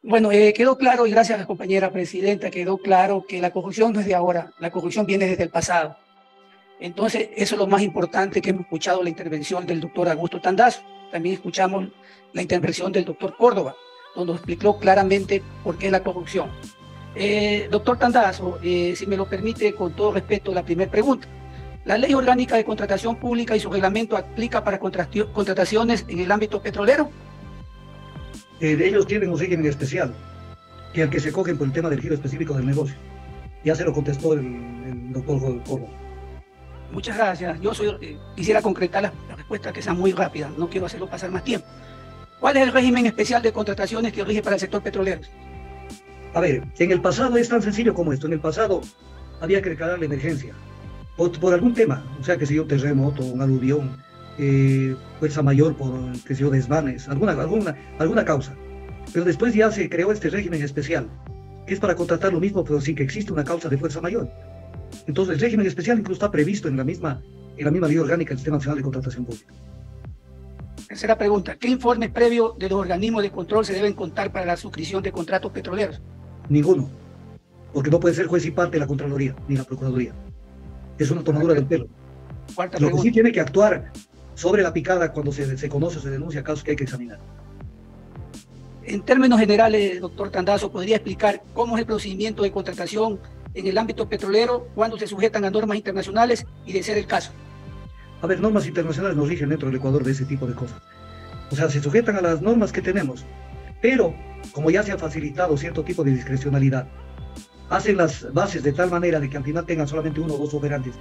Bueno, quedó claro, y gracias a la compañera presidenta, quedó claro que la corrupción no es de ahora, la corrupción viene desde el pasado. Entonces, eso es lo más importante que hemos escuchado la intervención del doctor Augusto Tandazo. También escuchamos la intervención del doctor Córdoba, donde explicó claramente por qué es la corrupción. Doctor Tandazo, si me lo permite, con todo respeto, la primera pregunta. ¿La Ley Orgánica de Contratación Pública y su reglamento aplica para contrataciones en el ámbito petrolero? Ellos tienen un régimen especial, que al que se cogen por el tema del giro específico del negocio. Ya se lo contestó el doctor Córdoba. Muchas gracias. Yo quisiera concretar la respuesta que sea muy rápida, no quiero hacerlo pasar más tiempo. ¿Cuál es el régimen especial de contrataciones que rige para el sector petrolero? A ver, en el pasado es tan sencillo como esto. En el pasado había que declarar la emergencia por algún tema, o sea, que sé yo, terremoto, un aluvión, fuerza mayor por, que sé yo, desmanes, alguna causa. Pero después ya se creó este régimen especial, que es para contratar lo mismo, pero sin que exista una causa de fuerza mayor. Entonces, el régimen especial incluso está previsto en la misma ley orgánica del Sistema Nacional de Contratación Pública. Tercera pregunta. ¿Qué informes previos de los organismos de control se deben contar para la suscripción de contratos petroleros? Ninguno, porque no puede ser juez y parte la Contraloría ni la Procuraduría. Es una tomadura del pelo. Cuarta Lo pregunta. que sí tiene que actuar sobre la picada cuando se conoce o se denuncia casos que hay que examinar. En términos generales, doctor Tandazo, ¿podría explicar cómo es el procedimiento de contratación en el ámbito petrolero, cuando se sujetan a normas internacionales y de ser el caso? A ver, normas internacionales nos rigen dentro del Ecuador de ese tipo de cosas. O sea, se sujetan a las normas que tenemos, pero como ya se ha facilitado cierto tipo de discrecionalidad, hacen las bases de tal manera de que al final tengan solamente uno o dos oferentes,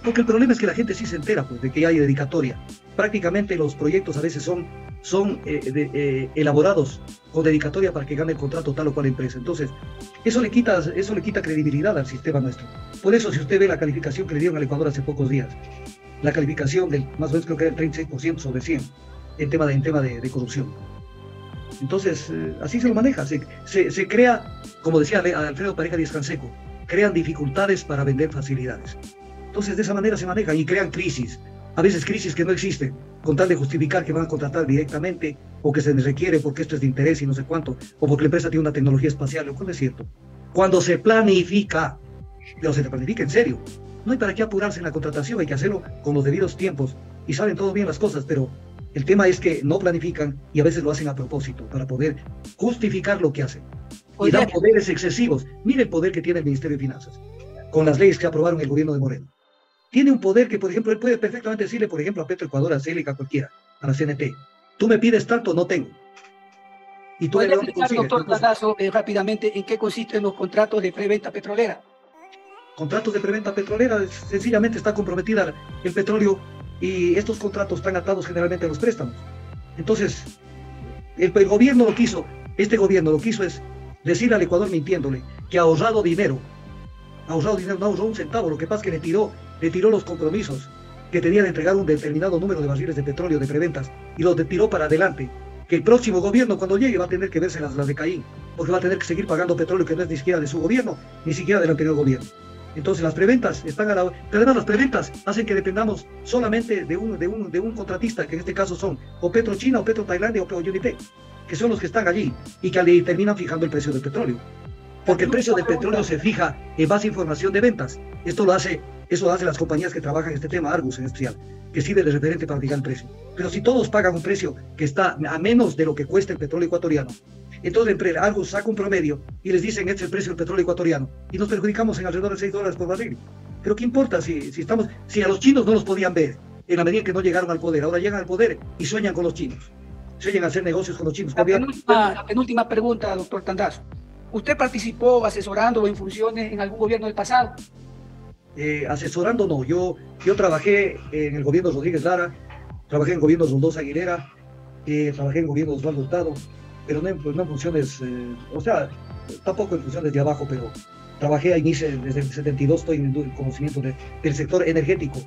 porque el problema es que la gente sí se entera pues, de que hay dedicatoria. Prácticamente los proyectos a veces son elaborados con dedicatoria para que gane el contrato tal o cual empresa. Entonces, eso le quita credibilidad al sistema nuestro. Por eso, si usted ve la calificación que le dieron al Ecuador hace pocos días, la calificación del, más o menos creo que era el 36% sobre 100 en tema de corrupción. Entonces, así se lo maneja, se crea, como decía Alfredo Pareja Díaz Canseco, crean dificultades para vender facilidades. Entonces, de esa manera se manejan y crean crisis, a veces crisis que no existen, con tal de justificar que van a contratar directamente, o que se les requiere porque esto es de interés y no sé cuánto, o porque la empresa tiene una tecnología espacial, lo cual no es cierto. Cuando se planifica, pero se planifica en serio, no hay para qué apurarse en la contratación, hay que hacerlo con los debidos tiempos, y saben todo bien las cosas, pero el tema es que no planifican y a veces lo hacen a propósito para poder justificar lo que hacen. Y dan poderes excesivos. Mire el poder que tiene el Ministerio de Finanzas con las leyes que aprobaron el gobierno de Moreno. Tiene un poder que, por ejemplo, él puede perfectamente decirle, por ejemplo, a Petroecuador, a Célica, a cualquiera, a la CNP, tú me pides tanto, no tengo. Y tú ¿Podría explicar, doctor Tandazo, rápidamente en qué consisten los contratos de preventa petrolera? Contratos de preventa petrolera, sencillamente está comprometida el petróleo y estos contratos están atados generalmente a los préstamos. Entonces, el gobierno lo quiso, este gobierno lo quiso es decir al Ecuador mintiéndole que ha ahorrado dinero, no ahorró un centavo, lo que pasa es que le tiró los compromisos que tenía de entregar un determinado número de barriles de petróleo de preventas y los tiró para adelante, que el próximo gobierno cuando llegue va a tener que verse las de Caín, porque va a tener que seguir pagando petróleo que no es ni siquiera de su gobierno, ni siquiera del anterior gobierno. Entonces las preventas están a la... Pero además las preventas hacen que dependamos solamente de un contratista, que en este caso son o Petrochina, o Petro Tailandia, o Unipec, que son los que están allí y que terminan fijando el precio del petróleo. Porque el precio del petróleo se fija en base a información de ventas. Eso lo hacen las compañías que trabajan en este tema, Argus en especial, que sirve de referente para fijar el precio. Pero si todos pagan un precio que está a menos de lo que cuesta el petróleo ecuatoriano, entonces Argus saca un promedio y les dicen este es el precio del petróleo ecuatoriano y nos perjudicamos en alrededor de $6 por barril. Pero ¿qué importa si a los chinos no los podían ver en la medida en que no llegaron al poder? Ahora llegan al poder y sueñan con los chinos. Sueñan a hacer negocios con los chinos. La penúltima pregunta, doctor Tandazo. ¿Usted participó asesorando o en funciones en algún gobierno del pasado? Asesorando no, yo trabajé en el gobierno de Rodríguez Lara, trabajé en el gobierno de Rondosa Aguilera, trabajé en el gobierno de Osvaldo Hurtado, pero no en funciones, o sea, tampoco en funciones de abajo, pero trabajé a inicio, desde el 72 estoy en el conocimiento del sector energético.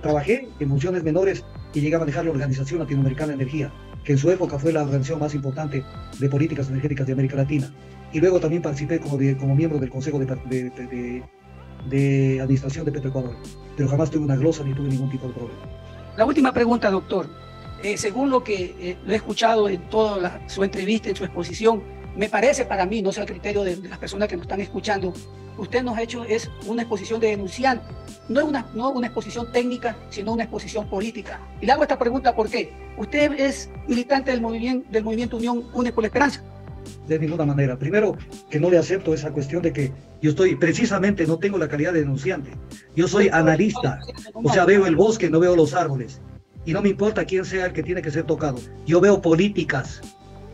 Trabajé en funciones menores y llegué a manejar la Organización Latinoamericana de Energía, que en su época fue la organización más importante de políticas energéticas de América Latina. Y luego también participé como miembro del Consejo de Administración de Petroecuador, pero jamás tuve una glosa ni tuve ningún tipo de problema. La última pregunta, doctor. según lo que lo he escuchado en toda su entrevista, en su exposición, me parece para mí, no sé el criterio de las personas que nos están escuchando, usted nos ha hecho es una exposición de denunciante, no una exposición técnica, sino una exposición política. Y le hago esta pregunta, ¿por qué? Usted es militante del movimiento Unión Une por la Esperanza. De ninguna manera. Primero, que no le acepto esa cuestión de que yo estoy, precisamente no tengo la calidad de denunciante. Yo soy analista, o sea, veo el bosque, no veo los árboles. Y no me importa quién sea el que tiene que ser tocado. Yo veo políticas,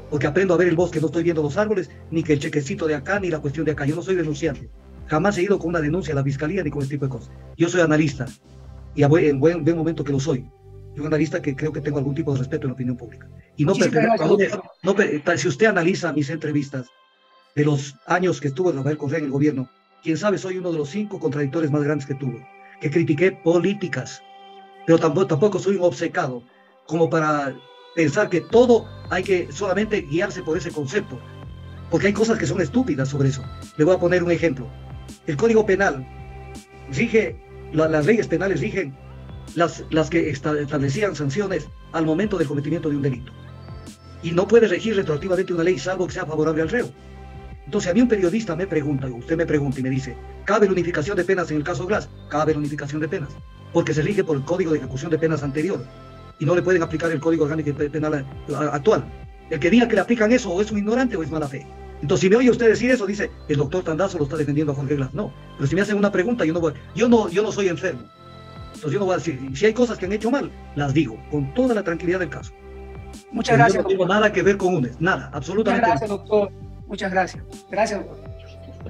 porque aprendo a ver el bosque, no estoy viendo los árboles, ni que el chequecito de acá, ni la cuestión de acá. Yo no soy denunciante. Jamás he ido con una denuncia a la fiscalía ni con este tipo de cosas. Yo soy analista, y en buen momento que lo soy. Soy un analista que creo que tengo algún tipo de respeto en la opinión pública. Y no si usted analiza mis entrevistas de los años que estuvo Rafael Correa en el gobierno, quién sabe, soy uno de los 5 contradictores más grandes que tuvo, que critiqué políticas, pero tampoco soy un obcecado como para pensar que todo hay que solamente guiarse por ese concepto, porque hay cosas que son estúpidas sobre eso. Le voy a poner un ejemplo. El Código Penal rige, las leyes penales rigen las que establecían sanciones al momento del cometimiento de un delito. Y no puede regir retroactivamente una ley salvo que sea favorable al reo. Entonces a mí un periodista me pregunta, usted me pregunta y me dice, ¿cabe la unificación de penas en el caso Glass? Cabe la unificación de penas, porque se rige por el Código de Ejecución de Penas anterior y no le pueden aplicar el Código Orgánico Penal actual. El que diga que le aplican eso o es un ignorante o es mala fe. Entonces si me oye usted decir eso, dice, el doctor Tandazo lo está defendiendo a Jorge Glass. No, pero si me hacen una pregunta, yo no soy enfermo. Entonces yo no voy a decir, si hay cosas que han hecho mal, las digo, con toda la tranquilidad del caso. Muchas gracias. No tengo nada que ver con UNES, nada, absolutamente nada. Muchas gracias, doctor. Muchas gracias. Gracias, doctor.